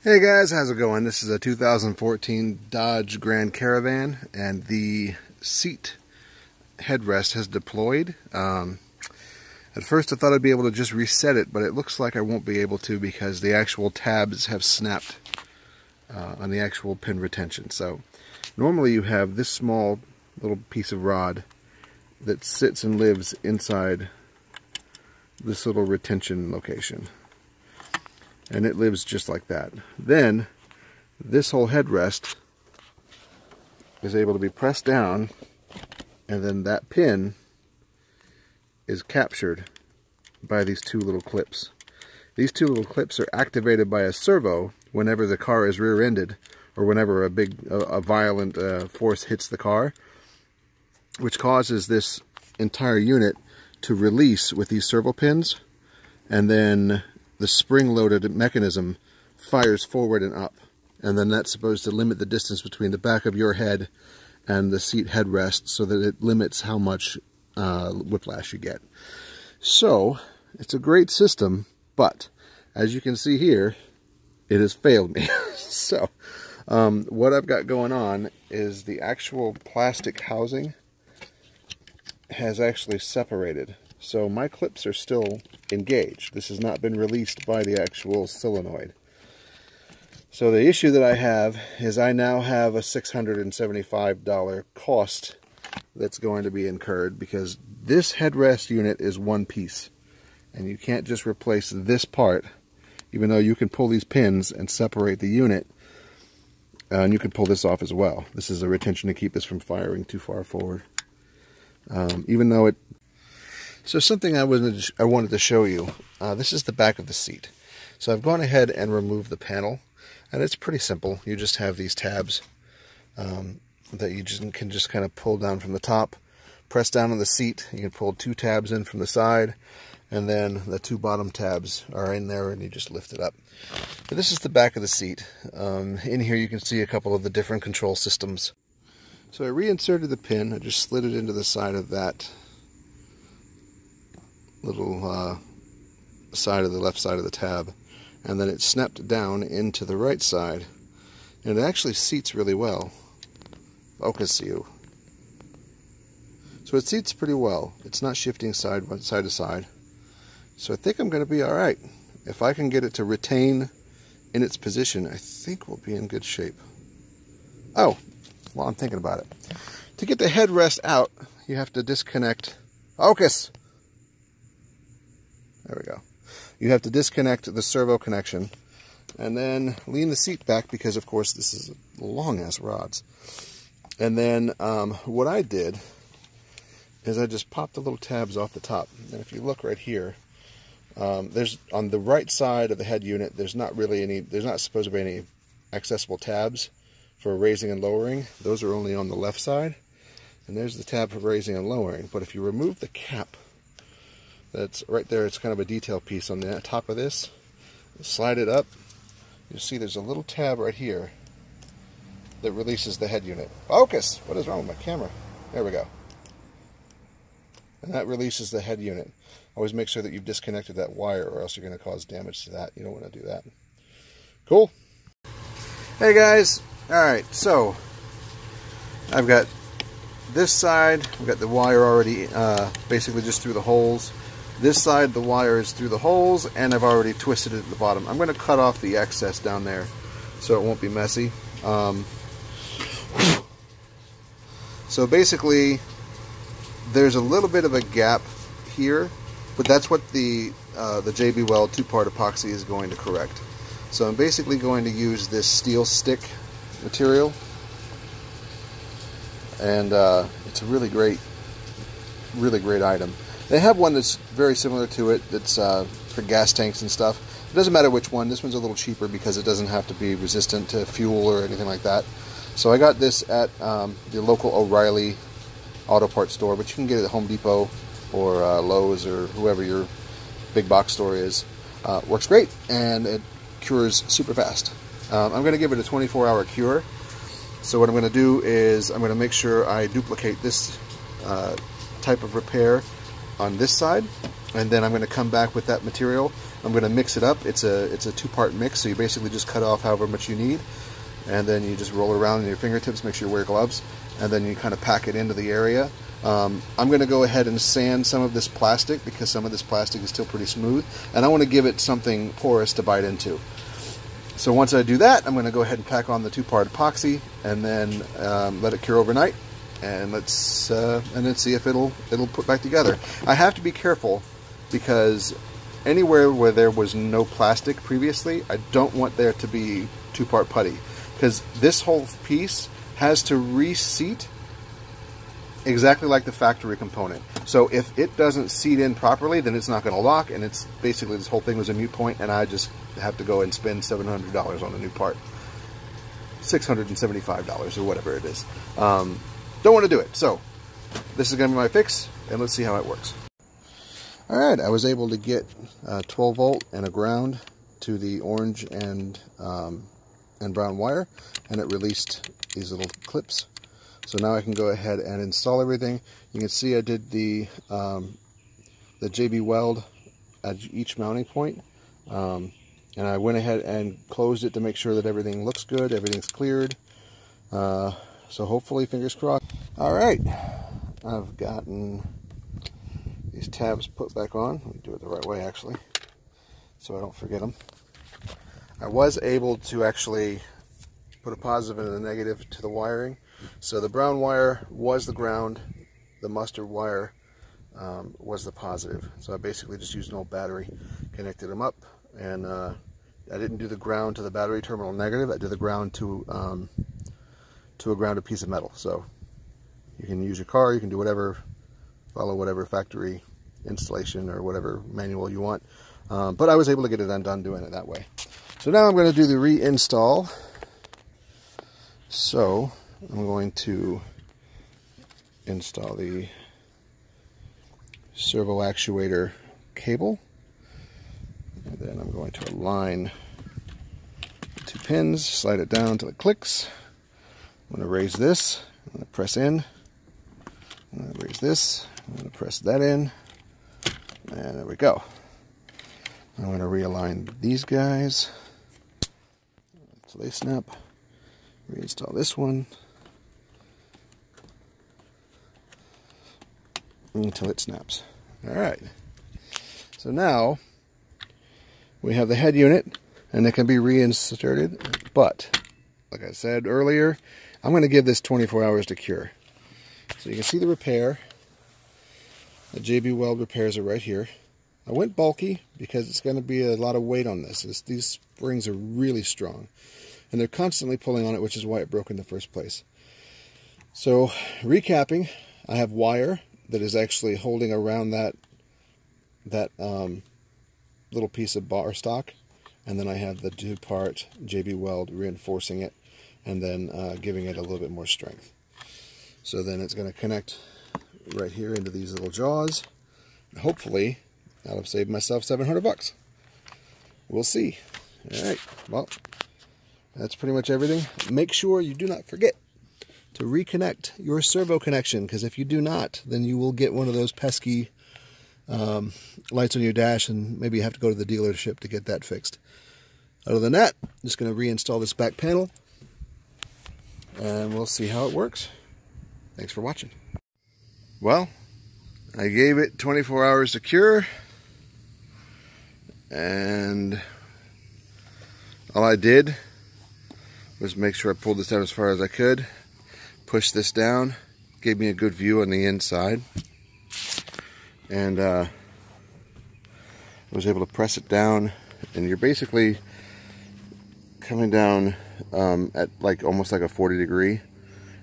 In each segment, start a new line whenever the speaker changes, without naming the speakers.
Hey guys, how's it going? This is a 2014 Dodge Grand Caravan, and the seat headrest has deployed. At first I thought I'd be able to just reset it, but it looks like I won't be able to because the actual tabs have snapped on the actual pin retention. So normally you have this small little piece of rod that sits and lives inside this little retention location. And it lives just like that. Then this whole headrest is able to be pressed down, and then that pin is captured by these two little clips. These two little clips are activated by a servo whenever the car is rear-ended, or whenever a violent force hits the car, which causes this entire unit to release with these servo pins, and then the spring-loaded mechanism fires forward and up, and then that's supposed to limit the distance between the back of your head and the seat headrest so that it limits how much whiplash you get. So it's a great system, but as you can see here, it has failed me. So what I've got going on is the actual plastic housing has actually separated. So my clips are still engaged. This has not been released by the actual solenoid. So the issue that I have is I now have a $675 cost that's going to be incurred because this headrest unit is one piece. And you can't just replace this part, even though you can pull these pins and separate the unit. And you can pull this off as well. This is a retention to keep this from firing too far forward. Even though it... So something I wanted to show you. This is the back of the seat. So I've gone ahead and removed the panel, and it's pretty simple. You just have these tabs that you can just kind of pull down from the top, press down on the seat. You can pull two tabs in from the side, and then the two bottom tabs are in there, and you just lift it up. But this is the back of the seat. In here you can see a couple of the different control systems. So I reinserted the pin. I just slid it into the side of that little side of the left side of the tab, and then it snapped down into the right side, and it actually seats really well. Focus you. So it seats pretty well. It's not shifting side to side. So I think I'm going to be alright. If I can get it to retain in its position, I think we'll be in good shape. Oh, well, I'm thinking about it. To get the headrest out, you have to disconnect. Focus! There we go. You have to disconnect the servo connection and then lean the seat back because, of course, this is long-ass rods. And then what I did is I just popped the little tabs off the top. And if you look right here, there's on the right side of the head unit, there's not supposed to be any accessible tabs for raising and lowering. Those are only on the left side. And there's the tab for raising and lowering. But if you remove the cap, that's right there, it's kind of a detail piece on the top of this. Slide it up. You'll see there's a little tab right here that releases the head unit. Focus! What is wrong with my camera? There we go. And that releases the head unit. Always make sure that you've disconnected that wire, or else you're going to cause damage to that. You don't want to do that. Cool? Hey guys! Alright, so I've got this side, I've got the wire already basically just through the holes. This side, the wire is through the holes, and I've already twisted it at the bottom. I'm going to cut off the excess down there so it won't be messy. So basically, there's a little bit of a gap here, but that's what the JB Weld two-part epoxy is going to correct. So I'm basically going to use this steel stick material, and it's a really great item. They have one that's very similar to it that's for gas tanks and stuff. It doesn't matter which one. This one's a little cheaper because it doesn't have to be resistant to fuel or anything like that. So I got this at the local O'Reilly auto parts store, but you can get it at Home Depot or Lowe's or whoever your big box store is. Works great, and it cures super fast. I'm going to give it a 24-hour cure. So what I'm going to do is I'm going to make sure I duplicate this type of repair on this side, and then I'm going to come back with that material I'm going to mix it up. It's a two-part mix, so you basically just cut off however much you need, and then you just roll it around in your fingertips. Make sure you wear gloves, and then you kind of pack it into the area. I'm going to go ahead and sand some of this plastic because some of this plastic is still pretty smooth, and I want to give it something porous to bite into. So once I do that, I'm going to go ahead and pack on the two-part epoxy, and then let it cure overnight, and then see if it'll put back together. I have to be careful because anywhere where there was no plastic previously, I don't want there to be two-part putty, because this whole piece has to reseat exactly like the factory component. So if it doesn't seat in properly, then it's not going to lock, and it's basically, this whole thing was a moot point, and I just have to go and spend $700 on a new part. $675 or whatever it is. Don't want to do it. So this is going to be my fix, and let's see how it works. Alright, I was able to get 12 volt and a ground to the orange and brown wire, and it released these little clips. So now I can go ahead and install everything. You can see I did the JB weld at each mounting point, and I went ahead and closed it to make sure that everything looks good, everything's cleared. So hopefully, fingers crossed. All right, I've gotten these tabs put back on. Let me do it the right way, actually, so I don't forget them. I was able to actually put a positive and a negative to the wiring. So the brown wire was the ground, the mustard wire was the positive. So I basically just used an old battery, connected them up, and I didn't do the ground to the battery terminal negative. I did the ground to a grounded piece of metal. So you can use your car, you can do whatever, follow whatever factory installation or whatever manual you want. But I was able to get it undone doing it that way. So now I'm going to do the reinstall. So I'm going to install the servo actuator cable, and then I'm going to align the two pins, slide it down until it clicks. I'm going to raise this, I'm going to press in, I'm going to raise this, I'm going to press that in, and there we go. I'm going to realign these guys until they snap. Reinstall this one until it snaps. Alright, so now we have the head unit, and it can be reinserted, but like I said earlier, I'm going to give this 24 hours to cure. So you can see the repair. The JB Weld repairs are right here. I went bulky because it's going to be a lot of weight on this. These springs are really strong, and they're constantly pulling on it, which is why it broke in the first place. So, recapping, I have wire that is actually holding around that little piece of bar stock, and then I have the two-part JB Weld reinforcing it, and then giving it a little bit more strength. So then it's going to connect right here into these little jaws. Hopefully, I'll have saved myself $700. We'll see. All right, well, that's pretty much everything. Make sure you do not forget to reconnect your servo connection, because if you do not, then you will get one of those pesky lights on your dash, and maybe you have to go to the dealership to get that fixed. Other than that, I'm just going to reinstall this back panel, and we'll see how it works. Thanks for watching. Well, I gave it 24 hours to cure, and all I did was make sure I pulled this down as far as I could, push this down, gave me a good view on the inside, and I was able to press it down, and you're basically coming down at like almost like a 40 degree,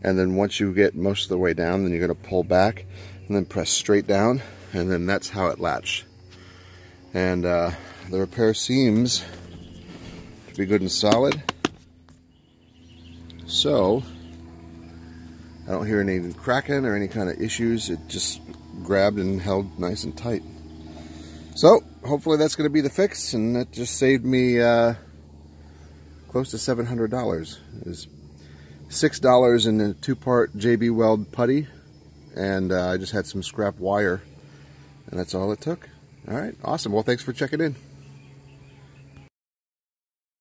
and then once you get most of the way down, then you're going to pull back and then press straight down, and then that's how it latched. And the repair seems to be good and solid, so I don't hear any cracking or any kind of issues. It just grabbed and held nice and tight. So hopefully that's going to be the fix, and that just saved me close to $700. It was $6 in a two-part JB Weld putty, and I just had some scrap wire, and that's all it took. All right, awesome. Well, thanks for checking in.